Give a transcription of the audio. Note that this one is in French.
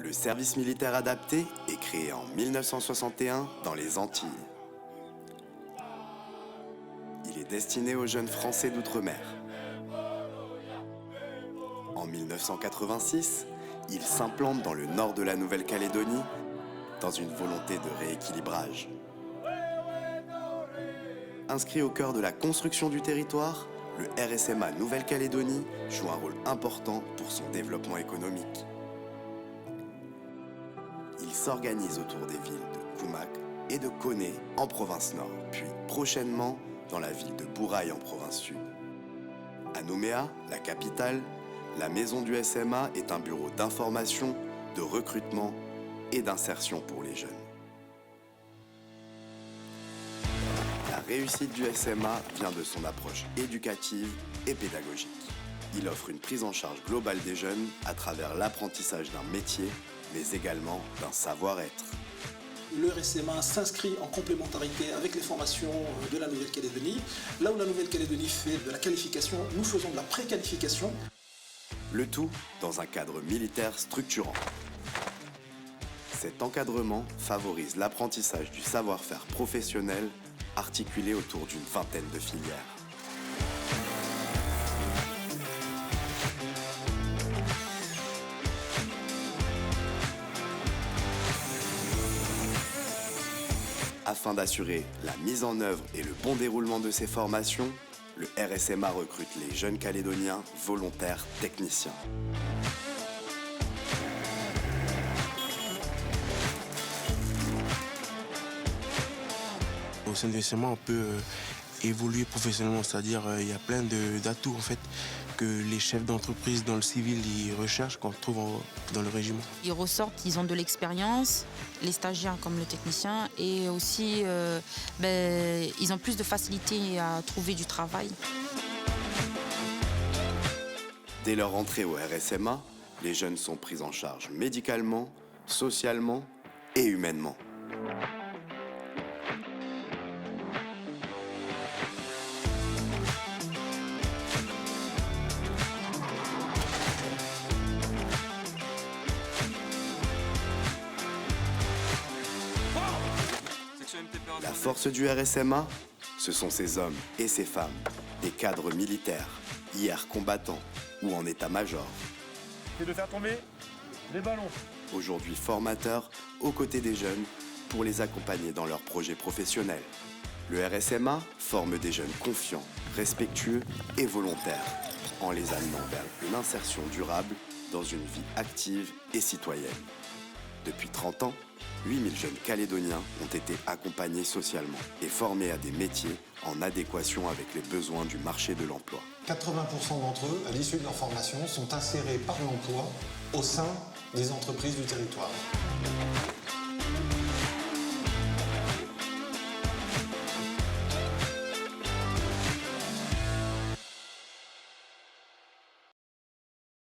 Le service militaire adapté est créé en 1961 dans les Antilles. Il est destiné aux jeunes Français d'outre-mer. En 1986, il s'implante dans le nord de la Nouvelle-Calédonie dans une volonté de rééquilibrage. Inscrit au cœur de la construction du territoire, le RSMA Nouvelle-Calédonie joue un rôle important pour son développement économique. Il s'organise autour des villes de Koumak et de Koné en province nord, puis prochainement dans la ville de Bourail en province sud. À Nouméa, la capitale, la maison du SMA est un bureau d'information, de recrutement et d'insertion pour les jeunes. La réussite du SMA vient de son approche éducative et pédagogique. Il offre une prise en charge globale des jeunes à travers l'apprentissage d'un métier, mais également d'un savoir-être. Le RSMA s'inscrit en complémentarité avec les formations de la Nouvelle-Calédonie. Là où la Nouvelle-Calédonie fait de la qualification, nous faisons de la préqualification. Le tout dans un cadre militaire structurant. Cet encadrement favorise l'apprentissage du savoir-faire professionnel articulé autour d'une vingtaine de filières. Afin d'assurer la mise en œuvre et le bon déroulement de ces formations, le RSMA recrute les jeunes Calédoniens volontaires techniciens. Au sein du RSMA, on peut évoluer professionnellement, c'est-à-dire il y a plein d'atouts en fait que les chefs d'entreprise dans le civil ils recherchent qu'on trouve dans le régiment. Ils ressortent, ils ont de l'expérience, les stagiaires comme le technicien, et aussi ils ont plus de facilité à trouver du travail. Dès leur entrée au RSMA, les jeunes sont pris en charge médicalement, socialement et humainement. La force du RSMA, ce sont ces hommes et ces femmes, des cadres militaires, hier combattants ou en état-major. C'est de faire tomber les ballons. Aujourd'hui formateurs aux côtés des jeunes pour les accompagner dans leurs projets professionnels. Le RSMA forme des jeunes confiants, respectueux et volontaires, en les amenant vers une insertion durable dans une vie active et citoyenne. Depuis 30 ans, 8000 jeunes Calédoniens ont été accompagnés socialement et formés à des métiers en adéquation avec les besoins du marché de l'emploi. 80% d'entre eux, à l'issue de leur formation, sont insérés par l'emploi au sein des entreprises du territoire.